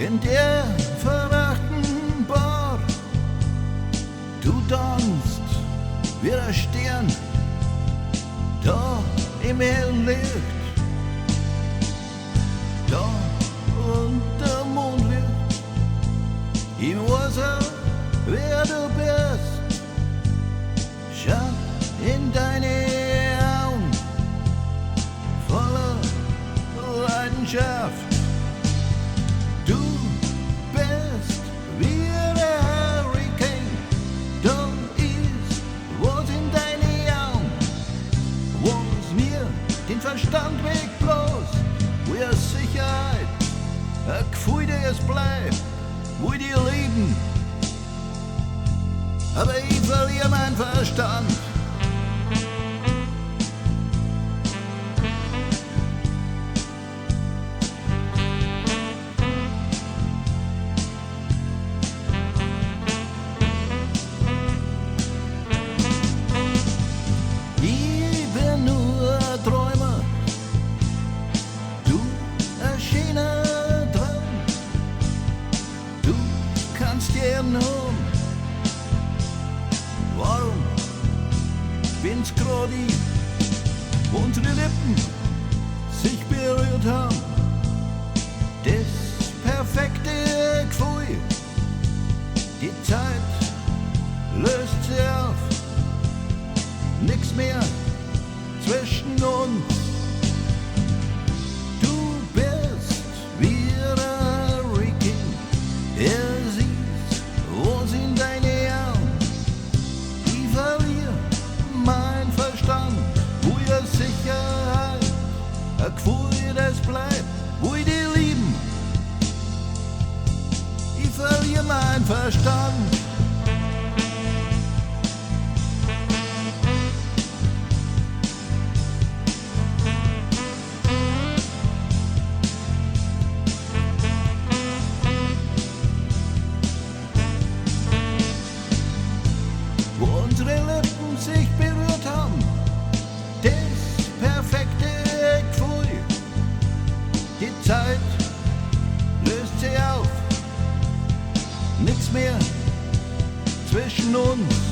in der verdachten Bar. Du tanzt wie der Stern, da im hellen Licht, da unter Mondlicht. Ich weiß auch, wer du bist, schau in deine Augen, voller Leidenschaft. Du bist wie der Hurricane, da ist was in deine Augen, was mir den Verstand wegbläst, wo ihr Sicherheit, ein Gefühl, das bleibt, wo ich dir lieben, aber ich verliere meinen Verstand. Ich bin nur ein Träumer, du ein schöner Traum. Du kannst jeden haben. Warum bin's grad ich, wo unsere Lippen sich berührt haben? Das perfekte Gefühl, die Zeit löst sich auf, nix mehr zwischen uns. Du bist wie der Hurricane, er sieht was in deine Augen. Ich verliere mein Verstand, wo ihr Sicherheit, ein Gefühl, das bleibt, wo ich dich lieben. Ich verliere mein Verstand. Wo unsere Lippen sich berührt haben, das perfekte Gefühl. Die Zeit löst sich auf, nix mehr zwischen uns.